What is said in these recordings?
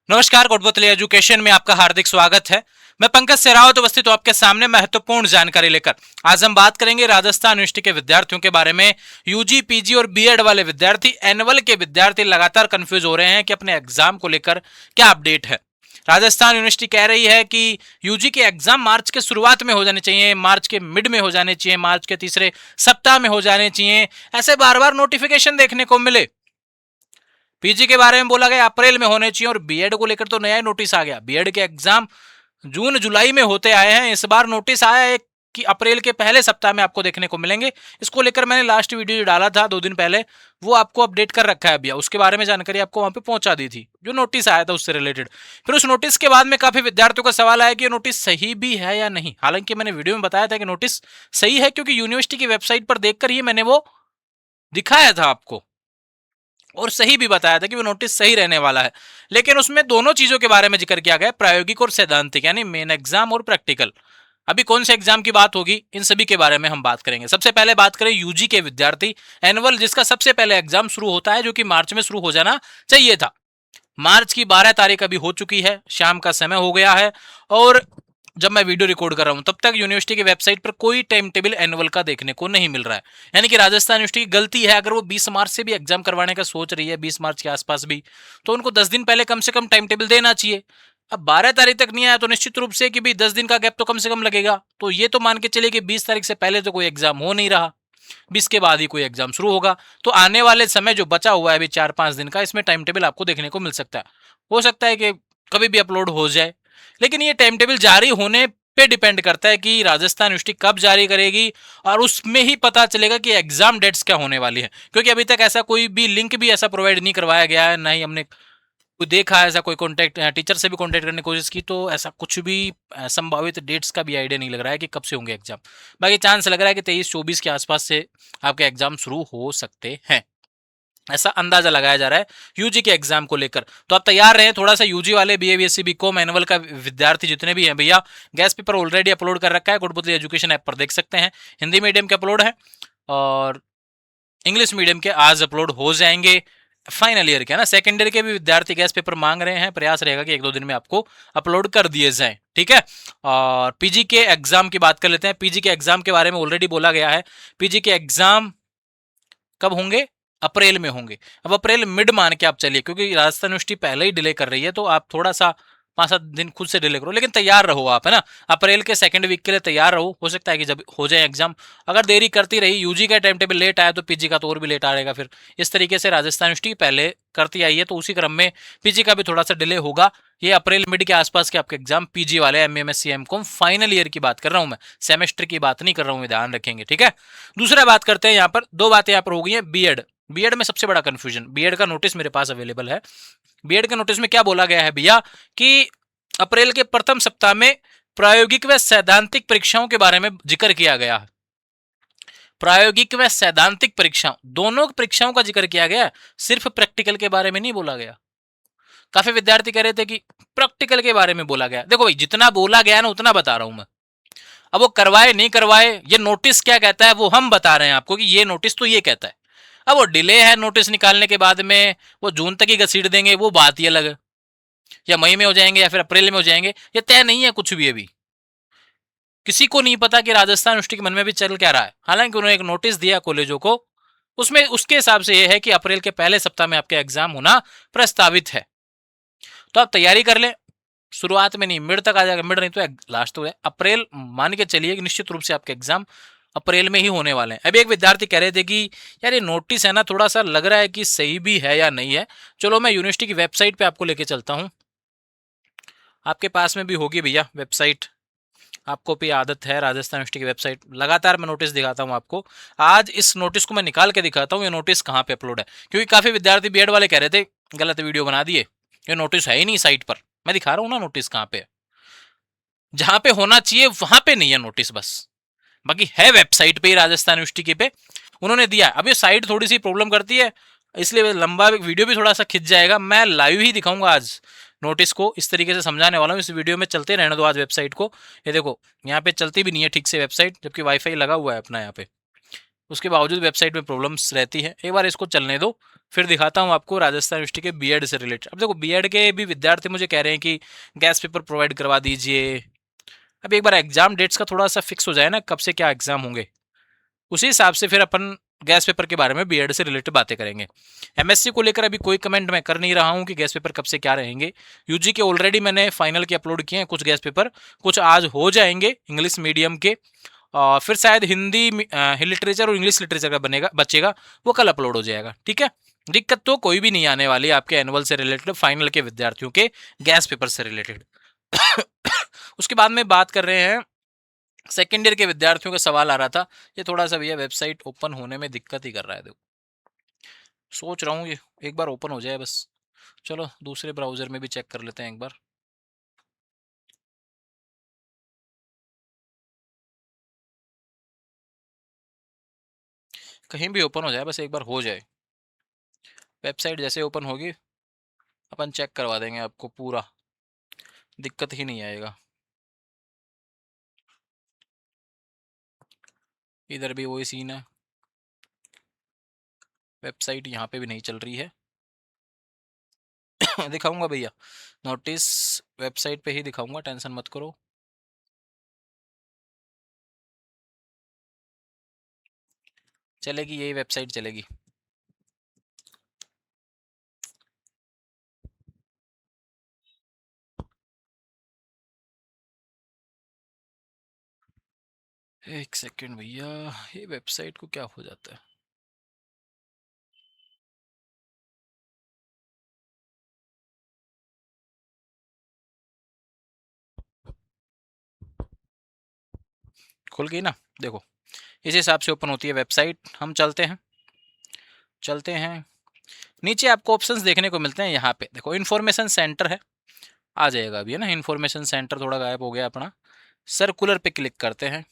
नमस्कार, कोटपुतली एजुकेशन में आपका हार्दिक स्वागत है। मैं पंकज सेरावत उपस्थित हूं आपके सामने महत्वपूर्ण जानकारी लेकर। आज हम बात करेंगे राजस्थान यूनिवर्सिटी के विद्यार्थियों के बारे में। यूजी, पीजी और बीएड वाले विद्यार्थी, एनुअल के विद्यार्थी लगातार कंफ्यूज हो रहे हैं कि अपने एग्जाम को लेकर क्या अपडेट है। राजस्थान यूनिवर्सिटी कह रही है कि यूजी के एग्जाम मार्च के शुरुआत में हो जाने चाहिए, मार्च के मिड में हो जाने चाहिए, मार्च के तीसरे सप्ताह में हो जाने चाहिए। ऐसे बार बार नोटिफिकेशन देखने को मिले। पीजी के बारे में बोला गया अप्रैल में होने चाहिए और बीएड को लेकर तो नया नोटिस आ गया। बीएड के एग्जाम जून जुलाई में होते आए हैं, इस बार नोटिस आया है कि अप्रैल के पहले सप्ताह में आपको देखने को मिलेंगे। इसको लेकर मैंने लास्ट वीडियो जो डाला था 2 दिन पहले, वो आपको अपडेट कर रखा है भैया। उसके बारे में जानकारी आपको वहां पे पहुंचा दी थी, जो नोटिस आया था उससे रिलेटेड। फिर उस नोटिस के बाद में काफी विद्यार्थियों का सवाल आया कि ये नोटिस सही भी है या नहीं। हालांकि मैंने वीडियो में बताया था कि नोटिस सही है, क्योंकि यूनिवर्सिटी की वेबसाइट पर देखकर ही मैंने वो दिखाया था आपको, और सही भी बताया था कि वो नोटिस सही रहने वाला है। लेकिन उसमें दोनों चीजों के बारे में जिक्र किया गया, प्रायोगिक और सैद्धांतिक, यानी मेन एग्जाम और प्रैक्टिकल। अभी कौन से एग्जाम की बात होगी, इन सभी के बारे में हम बात करेंगे। सबसे पहले बात करें यूजी के विद्यार्थी एनुअल, जिसका सबसे पहले एग्जाम शुरू होता है, जो कि मार्च में शुरू हो जाना चाहिए था। मार्च की 12 तारीख अभी हो चुकी है, शाम का समय हो गया है, और जब मैं वीडियो रिकॉर्ड कर रहा हूं तब तक यूनिवर्सिटी की वेबसाइट पर कोई टाइम टेबल एनुअल का देखने को नहीं मिल रहा है। यानी कि राजस्थान यूनिवर्सिटी की गलती है अगर वो 20 मार्च से भी एग्जाम करवाने का सोच रही है, 20 मार्च के आसपास भी, तो उनको 10 दिन पहले कम से कम टाइम टेबल देना चाहिए। अब 12 तारीख तक नहीं आया तो निश्चित रूप से कि भी 10 दिन का गैप तो कम से कम लगेगा। तो ये तो मान के चलिए कि 20 तारीख से पहले तो कोई एग्जाम हो नहीं रहा, 20 के बाद ही कोई एग्जाम शुरू होगा। तो आने वाले समय जो बचा हुआ है अभी 4-5 दिन का, इसमें टाइम टेबल आपको देखने को मिल सकता है। हो सकता है कि कभी भी अपलोड हो जाए, लेकिन ये टाइम टेबल जारी होने पे डिपेंड करता है कि राजस्थान यूनिवर्सिटी कब जारी करेगी, और उसमें ही पता चलेगा कि एग्जाम डेट्स क्या होने वाली है। क्योंकि अभी तक ऐसा कोई भी लिंक भी ऐसा प्रोवाइड नहीं करवाया गया है, ना ही हमने कोई देखा है ऐसा, कोई कॉन्टेक्ट टीचर से भी कॉन्टेक्ट करने की कोशिश की, तो ऐसा कुछ भी संभावित डेट्स का भी आइडिया नहीं लग रहा है कि कब से होंगे एग्जाम। बाकी चांस लग रहा है कि 23-24 के आसपास से आपके एग्जाम शुरू हो सकते हैं, ऐसा अंदाजा लगाया जा रहा है यूजी के एग्जाम को लेकर। तो आप तैयार रहे थोड़ा सा। यूजी वाले, बीए, बीएससी, बीकॉम, एनुअल का विद्यार्थी जितने भी हैं भैया, गैस पेपर ऑलरेडी अपलोड कर रखा है, कोटपुतली एजुकेशन ऐप पर देख सकते हैं। हिंदी मीडियम के अपलोड है और इंग्लिश मीडियम के आज अपलोड हो जाएंगे। फाइनल ईयर के ना, सेकेंड ईयर के भी विद्यार्थी गैस पेपर मांग रहे हैं, प्रयास रहेगा कि 1-2 दिन में आपको अपलोड कर दिए जाएं, ठीक है। और पीजी के एग्जाम की बात कर लेते हैं। पीजी के एग्जाम के बारे में ऑलरेडी बोला गया है। पीजी के एग्जाम कब होंगे? अप्रैल में होंगे। अब अप्रैल मिड मान के आप चलिए, क्योंकि राजस्थान यूनिवर्सिटी पहले ही डिले कर रही है, तो आप थोड़ा सा 5-7 दिन खुद से डिले करो, लेकिन तैयार रहो आप, है ना। अप्रैल के सेकंड वीक के लिए तैयार रहो। हो सकता है कि जब हो जाए एग्जाम, अगर देरी करती रही, यूजी का टाइम टेबल लेट आया तो पीजी का तो और भी लेट आएगा। फिर इस तरीके से राजस्थान यूनिवर्सिटी पहले करती आई है, तो उसी क्रम में पीजी का भी थोड़ा सा डिले होगा। ये अप्रैल मिड के आसपास के आपके एग्जाम पीजी वाले, एमएससी, एमकॉम फाइनल ईयर की बात कर रहा हूं मैं, सेमेस्टर की बात नहीं कर रहा हूं, ध्यान रखेंगे, ठीक है। दूसरा बात करते हैं, यहाँ पर 2 बातें यहाँ पर हो गई है। बीएड, बीएड में सबसे बड़ा कंफ्यूजन, बीएड का नोटिस मेरे पास अवेलेबल है। बीएड के नोटिस में क्या बोला गया है भैया कि अप्रैल के प्रथम सप्ताह में प्रायोगिक व सैद्धांतिक परीक्षाओं के बारे में जिक्र किया गया है। प्रायोगिक व सैद्धांतिक परीक्षाओं, दोनों परीक्षाओं का जिक्र किया गया, सिर्फ प्रैक्टिकल के बारे में नहीं बोला गया। काफी विद्यार्थी कह रहे थे कि प्रैक्टिकल के बारे में बोला गया। देखो भाई, जितना बोला गया ना उतना बता रहा हूं मैं। अब वो करवाए नहीं करवाए, ये नोटिस क्या कहता है वो हम बता रहे हैं आपको कि ये नोटिस तो ये कहता है। अब वो डिले है नोटिस निकालने के बाद में, वो जून तक ही घसीट देंगे, वो बात ही अलग है। या मई में हो जाएंगे या फिर अप्रैल में हो जाएंगे, ये तय नहीं है कुछ भी अभी। किसी को नहीं पता कि राजस्थान यूनिवर्सिटी के मन में भी चल क्या रहा है। हालांकि उन्होंने एक नोटिस दिया कॉलेजों को, उसमें उसके हिसाब से यह है कि अप्रैल के पहले सप्ताह में आपके एग्जाम होना प्रस्तावित है। तो आप तैयारी कर लें। शुरुआत में नहीं, मिड तक आ जाएगा, मिड नहीं तो लास्ट तो है अप्रैल मान के चलिए कि निश्चित रूप से आपके एग्जाम अप्रैल में ही होने वाले हैं। अभी एक विद्यार्थी कह रहे थे कि यार ये नोटिस है ना, थोड़ा सा लग रहा है कि सही भी है या नहीं है। चलो मैं यूनिवर्सिटी की वेबसाइट पे आपको लेके चलता हूँ, आपके पास में भी होगी भैया वेबसाइट। आपको भी आदत है राजस्थान यूनिवर्सिटी की वेबसाइट, लगातार मैं नोटिस दिखाता हूँ आपको। आज इस नोटिस को मैं निकाल के दिखाता हूँ, ये नोटिस कहाँ पे अपलोड है, क्योंकि काफी विद्यार्थी बीएड वाले कह रहे थे गलत वीडियो बना दिए, ये नोटिस है ही नहीं साइट पर। मैं दिखा रहा हूँ ना नोटिस कहाँ पे, जहां पे होना चाहिए वहां पे नहीं है नोटिस बस। बाकी है वेबसाइट पे ही, राजस्थान यूनिवर्सिटी के पे उन्होंने दिया। अब ये साइट थोड़ी सी प्रॉब्लम करती है, इसलिए लंबा वीडियो भी थोड़ा सा खिंच जाएगा। मैं लाइव ही दिखाऊंगा आज नोटिस को, इस तरीके से समझाने वाला हूँ। इस वीडियो में चलते रहने दो आज वेबसाइट को। ये देखो यहाँ पे चलती भी नहीं है ठीक से वेबसाइट, जबकि वाईफाई लगा हुआ है अपना यहाँ पे। उसके बावजूद वेबसाइट में प्रॉब्लम्स रहती है। एक बार इसको चलने दो, फिर दिखाता हूँ आपको राजस्थान यूनिवर्सिटी के बीएड से रिलेटेड। अब देखो बीएड के भी विद्यार्थी मुझे कह रहे हैं कि गैस पेपर प्रोवाइड करवा दीजिए। अब एक बार एग्जाम डेट्स का थोड़ा सा फिक्स हो जाए ना, कब से क्या एग्जाम होंगे, उसी हिसाब से फिर अपन गैस पेपर के बारे में बीएड से रिलेटेड बातें करेंगे। एमएससी को लेकर अभी कोई कमेंट मैं कर नहीं रहा हूं कि गैस पेपर कब से क्या रहेंगे। यूजी के ऑलरेडी मैंने फाइनल के अपलोड किए हैं कुछ गैस पेपर, कुछ आज हो जाएंगे इंग्लिश मीडियम के, और फिर शायद हिंदी लिटरेचर और इंग्लिश लिटरेचर का बनेगा बचेगा, वो कल अपलोड हो जाएगा। ठीक है, दिक्कत तो कोई भी नहीं आने वाली आपके एनुअल से रिलेटेड, फाइनल के विद्यार्थियों के गैस पेपर से रिलेटेड। उसके बाद में बात कर रहे हैं सेकेंड ईयर के विद्यार्थियों का सवाल आ रहा था। ये थोड़ा सा भैया वेबसाइट ओपन होने में दिक्कत ही कर रहा है, देखो सोच रहा हूँ ये एक बार ओपन हो जाए बस। चलो दूसरे ब्राउजर में भी चेक कर लेते हैं एक बार। कहीं भी ओपन हो जाए बस, एक बार हो जाए। वेबसाइट जैसे ओपन होगी अपन चेक करवा देंगे आपको पूरा, दिक्कत ही नहीं आएगा। इधर भी वही सीन है, वेबसाइट यहाँ पे भी नहीं चल रही है। दिखाऊंगा भैया नोटिस, वेबसाइट पे ही दिखाऊंगा, टेंशन मत करो। चलेगी, यही वेबसाइट चलेगी। एक सेकंड भैया, ये वेबसाइट को क्या हो जाता है। खुल गई ना, देखो इस हिसाब से ओपन होती है वेबसाइट। हम चलते हैं, चलते हैं नीचे, आपको ऑप्शंस देखने को मिलते हैं। यहाँ पे देखो इन्फॉर्मेशन सेंटर है, आ जाएगा अभी है ना। इन्फॉर्मेशन सेंटर थोड़ा गायब हो गया अपना। सर्कुलर पे क्लिक करते हैं।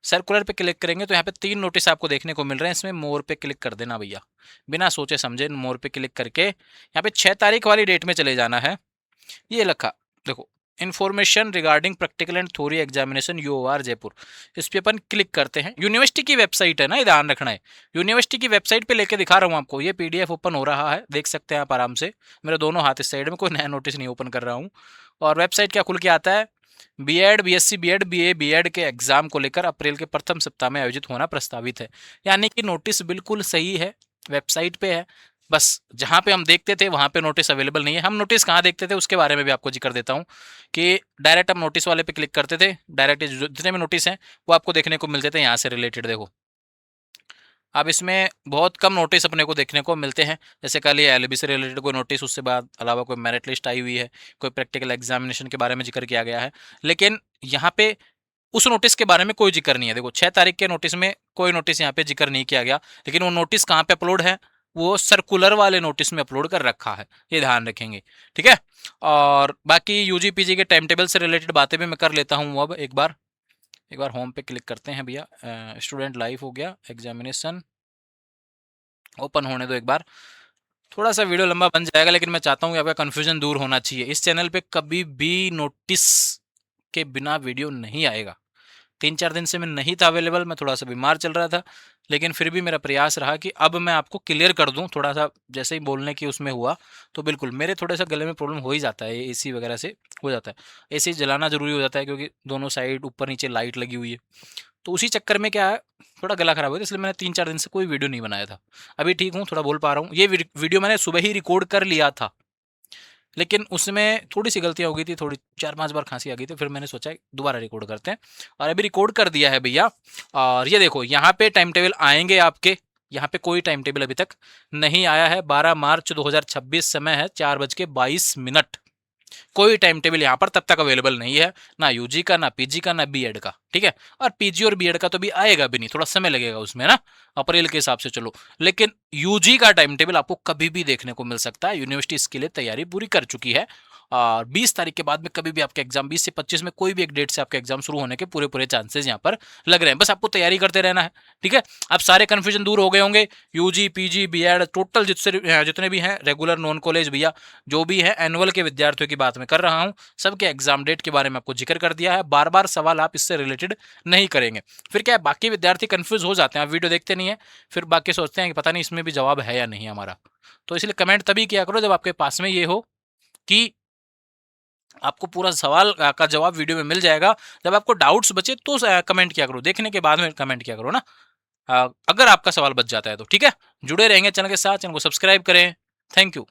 सर्कुलर पे क्लिक करेंगे तो यहाँ पे 3 नोटिस आपको देखने को मिल रहे हैं। इसमें मोर पे क्लिक कर देना भैया, बिना सोचे समझे मोर पे क्लिक करके यहाँ पे 6 तारीख वाली डेट में चले जाना है। ये लिखा देखो, information regarding practical and theory examination UOR Jaipur. इस पे अपन क्लिक करते हैं। यूनिवर्सिटी की वेबसाइट है ना, ये ध्यान रखना है। यूनिवर्सिटी की वेबसाइट पे लेके दिखा रहा हूँ आपको, ये पीडीएफ ओपन हो रहा है, देख सकते हैं आप आराम से। मेरे दोनों हाथ इस साइड में, कोई नया नोटिस नहीं ओपन कर रहा हूँ। और वेबसाइट क्या खुल के आता है, BEd BSc BEd BA BEd के एग्जाम को लेकर अप्रैल के प्रथम सप्ताह में आयोजित होना प्रस्तावित है। यानी कि नोटिस बिल्कुल सही है, वेबसाइट पे है। बस जहाँ पे हम देखते थे वहाँ पे नोटिस अवेलेबल नहीं है। हम नोटिस कहाँ देखते थे उसके बारे में भी आपको जिक्र देता हूँ कि डायरेक्ट हम नोटिस वाले पे क्लिक करते थे, डायरेक्ट जितने भी नोटिस हैं वो आपको देखने को मिलते थे यहाँ से रिलेटेड। देखो अब इसमें बहुत कम नोटिस अपने को देखने को मिलते हैं। जैसे कल ये एलबी से रिलेटेड कोई नोटिस, उससे बाद अलावा कोई मेरिट लिस्ट आई हुई है, कोई प्रैक्टिकल एग्जामिनेशन के बारे में जिक्र किया गया है। लेकिन यहाँ पे उस नोटिस के बारे में कोई जिक्र नहीं है। देखो 6 तारीख के नोटिस में कोई नोटिस यहाँ पे जिक्र नहीं किया गया, लेकिन वो नोटिस कहाँ पे अपलोड है, वो सर्कुलर वाले नोटिस में अपलोड कर रखा है, ये ध्यान रखेंगे। ठीक है, और बाकी यूजी पीजी के टाइम टेबल से रिलेटेड बातें भी मैं कर लेता हूँ। अब एक बार होम पे क्लिक करते हैं भैया। स्टूडेंट लाइफ हो गया, एग्जामिनेशन ओपन होने दो एक बार। थोड़ा सा वीडियो लंबा बन जाएगा, लेकिन मैं चाहता हूँ कि आपका कन्फ्यूजन दूर होना चाहिए। इस चैनल पे कभी भी नोटिस के बिना वीडियो नहीं आएगा। 3-4 दिन से मैं नहीं था अवेलेबल, मैं थोड़ा सा बीमार चल रहा था, लेकिन फिर भी मेरा प्रयास रहा कि अब मैं आपको क्लियर कर दूं। थोड़ा सा जैसे ही बोलने की उसमें हुआ तो बिल्कुल मेरे थोड़े सा गले में प्रॉब्लम हो ही जाता है, एसी वगैरह से हो जाता है। एसी जलाना ज़रूरी हो जाता है क्योंकि दोनों साइड ऊपर नीचे लाइट लगी हुई है, तो उसी चक्कर में क्या है थोड़ा गला खराब हो गया, इसलिए मैंने 3-4 दिन से कोई वीडियो नहीं बनाया था। अभी ठीक हूँ, थोड़ा बोल पा रहा हूँ। ये वीडियो मैंने सुबह ही रिकॉर्ड कर लिया था, लेकिन उसमें थोड़ी सी गलतियाँ हो गई थी, थोड़ी 4-5 बार खांसी आ गई थी, फिर मैंने सोचा दोबारा रिकॉर्ड करते हैं, और अभी रिकॉर्ड कर दिया है भैया। और ये देखो यहाँ पे टाइम टेबल आएंगे आपके, यहाँ पे कोई टाइम टेबल अभी तक नहीं आया है। 12 मार्च 2026 समय है 4:22। कोई टाइम टेबल यहाँ पर तब तक अवेलेबल नहीं है, ना यूजी का, ना पीजी का, ना बीएड का। ठीक है, और पीजी और बीएड का तो भी आएगा भी नहीं, थोड़ा समय लगेगा उसमें ना, अप्रैल के हिसाब से चलो। लेकिन यूजी का टाइम टेबल आपको कभी भी देखने को मिल सकता है, यूनिवर्सिटी इसके लिए तैयारी पूरी कर चुकी है। और 20 तारीख के बाद में कभी भी आपके एग्जाम 20 से 25 में कोई भी एक डेट से आपके एग्जाम शुरू होने के पूरे पूरे चांसेस यहाँ पर लग रहे हैं। बस आपको तैयारी करते रहना है, ठीक है। अब सारे कंफ्यूजन दूर हो गए होंगे। यूजी, पीजी, बीएड टोटल जितने भी हैं, रेगुलर, नॉन कॉलेज भैया जो भी है, एनुअल के विद्यार्थियों की बात मैं कर रहा हूँ, सबके एग्जाम डेट के बारे में आपको जिक्र कर दिया है। बार बार सवाल आप इससे रिलेटेड नहीं करेंगे। फिर क्या है, बाकी विद्यार्थी कंफ्यूज हो जाते हैं, आप वीडियो देखते नहीं है, फिर बाकी सोचते हैं कि पता नहीं इसमें भी जवाब है या नहीं हमारा। तो इसलिए कमेंट तभी किया करो जब आपके पास में ये हो कि आपको पूरा सवाल का जवाब वीडियो में मिल जाएगा। जब आपको डाउट्स बचे तो कमेंट किया करो, देखने के बाद में कमेंट किया करो ना। अगर आपका सवाल बच जाता है तो ठीक है। जुड़े रहेंगे चैनल के साथ, चैनल को सब्सक्राइब करें। Thank you.